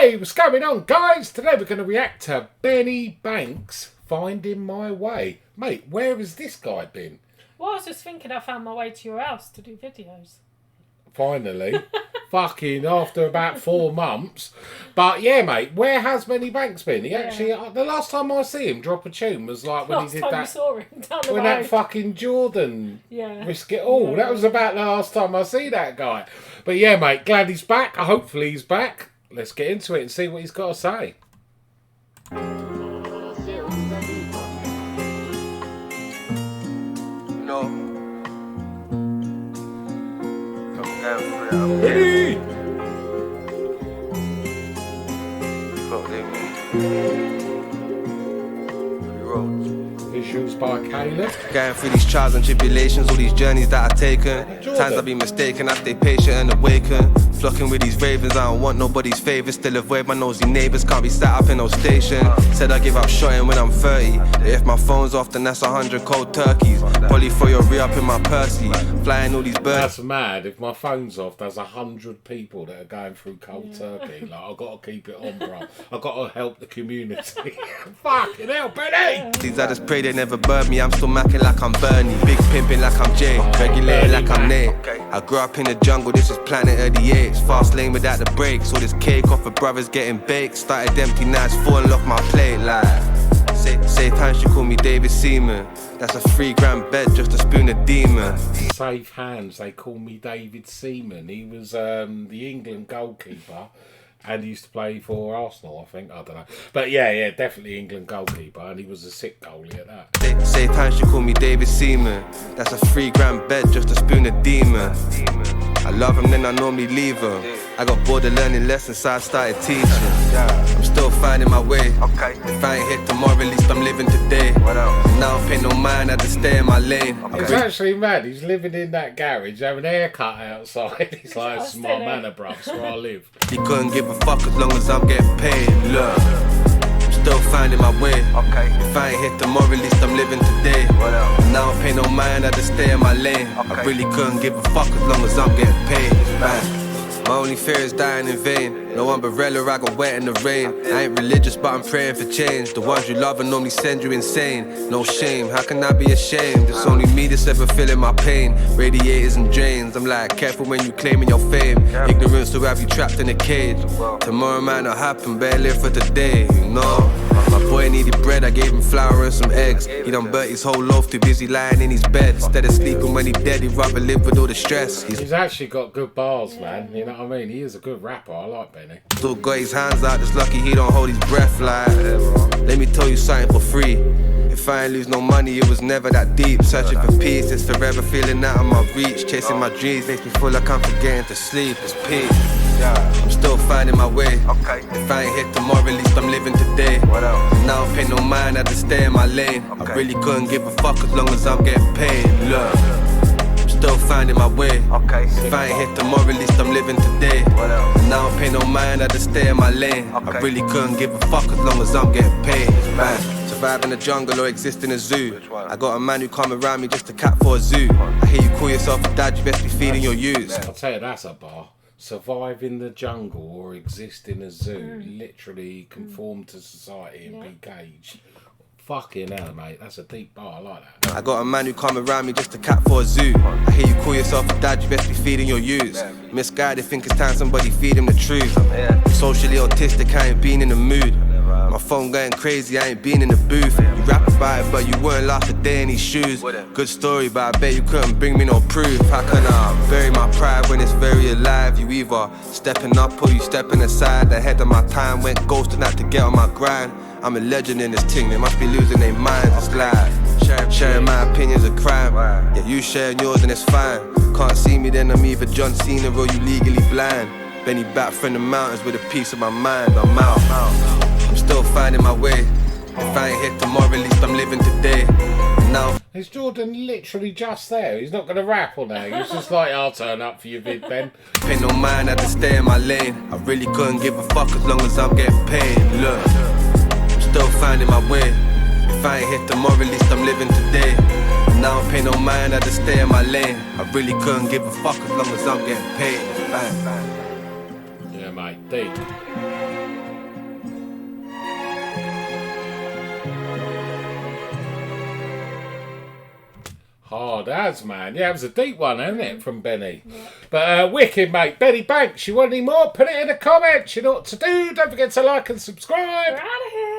Hey, what's going on, guys? Today we're going to react to Benny Banks, Finding My Way. Mate, where has this guy been? Well, I was just thinking I found my way to your house to do videos. Finally. Fucking after about 4 months. But yeah, mate, where has Benny Banks been? He actually, the last time I see him drop a tune was like when he did that. Saw him down the when road. that fucking Jordan Risk It All. Yeah. That was about the last time I see that guy. But yeah, mate, glad he's back. Hopefully he's back. Let's get into it and see what he's got to say. Hey! Visuals by Caleb. Going through these trials and tribulations, all these journeys that I've taken. Times I've been mistaken, I stay patient and awaken. Flocking with these ravens, I don't want nobody's favours. Still avoid my nosy neighbours, can't be sat up in no station. Said I give up shotting when I'm 30. If my phone's off, then that's 100 cold turkeys. Probably throw your re-up in my Percy. Flying all these birds. That's mad. If my phone's off, there's 100 people that are going through cold turkey. Like, I've got to keep it on, bro. I've got to help the community. Fucking hell, Benny! These I just pray they never burn me. I'm still macking like I'm Bernie. Big pimping like I'm Jay. Regulating like I'm Nate. I grew up in the jungle, this is Planet of the Apes. Fast lane without the brakes. All this cake off of brothers getting baked. Started empty, now it's falling off my plate. Like, safe hands, she call me David Seaman. That's a 3 grand bed, just a spoon of demon. Safe hands, they call me David Seaman. He was the England goalkeeper. And he used to play for Arsenal, I think. I don't know. But yeah, definitely England goalkeeper. And he was a sick goalie at that. Safe hands, she call me David Seaman. That's a 3 grand bed, just a spoon of demon. I love him, then I normally leave him. I got bored of learning lessons, so I started teaching. I'm still finding my way. If I ain't hit tomorrow, at least I'm living today. Now I pay no mind, I just stay in my lane. It's actually mad. He's living in that garage, having a haircut outside. He's like, it's my manor, bruv, it's where I live. He couldn't give a fuck as long as I'm getting paid. Look, I'm still finding my way. If I ain't hit tomorrow, at least I'm living today. Now I pay no mind, I just stay in my lane. I really couldn't give a fuck as long as I'm getting paid. Bang. My only fear is dying in vain. No umbrella, I got wet in the rain. I ain't religious, but I'm praying for change. The ones you love will normally send you insane. No shame, how can I be ashamed? It's only me that's ever feeling my pain. Radiators and drains, I'm like, careful when you claiming your fame. Ignorance will have you trapped in a cage. Tomorrow might not happen, better live for today, you know. My boy needed bread, I gave him flour and some eggs. He done burnt his whole loaf, too busy lying in his bed. Instead of sleeping when he dead, he'd rather live with all the stress. He's actually got good bars, man. You know what I mean? He is a good rapper. I like Benny. Still got his hands out, just lucky he don't hold his breath. Like, let me tell you something for free. If I ain't lose no money, it was never that deep. Searching for peace, it's forever feeling out of my reach. Chasing my dreams makes me feel like I'm forgetting to sleep. It's peace. I'm still finding my way. If I ain't hit tomorrow, at least I'm living today. Now I pay no mind, I just stay in my lane. I really couldn't give a fuck as long as I'm getting paid. Look, I'm still finding my way. If I ain't hit tomorrow, at least I'm living today. Now I pay no mind, I just stay in my lane. I really couldn't give a fuck as long as I'm getting paid. Bang. Survive in the jungle or exist in a zoo. I got a man who come around me just to cat for a zoo. I hear you call yourself a dad, you best be feeding your youths. I'll tell you, that's a bar. Survive in the jungle or exist in a zoo. Literally conform to society and be caged. Fucking hell, mate. That's a deep bar. I like that. I got a man who come around me just to cat for a zoo. I hear you call yourself a dad, you best be feeding your youths. Misguided, think it's time somebody feed him the truth. Socially autistic, I ain't been in the mood. My phone going crazy, I ain't been in the booth. You rap about it, but you weren't last a day in these shoes. Good story, but I bet you couldn't bring me no proof. How can I bury my pride when it's very alive? You either stepping up or you stepping aside. Ahead of my time, went ghosting out to get on my grind. I'm a legend in this thing, they must be losing their minds. It's like sharing my opinion's a crime. Yeah, you sharing yours and it's fine. Can't see me, then I'm either John Cena or you legally blind. Benny back from the mountains with a piece of my mind. I'm out. I'm still finding my way. If I ain't hit tomorrow, at least I'm living today. Now is Jordan literally just there? He's not going to rap all day. He's just like, I'll turn up for your vid, Ben. Pay no mind, I just stay in my lane. I really couldn't give a fuck as long as I'm getting paid. Look, I'm still finding my way. If I ain't hit tomorrow, at least I'm living today. Now I pay no mind, I just stay in my lane. I really couldn't give a fuck as long as I'm getting paid. Bang, bang. Yeah, mate, deep. Hard as, man. Yeah, it was a deep one, isn't it, from Benny? Yeah. But wicked, mate. Benny Banks, you want any more? Put it in the comments. You know what to do. Don't forget to like and subscribe. We're out of here.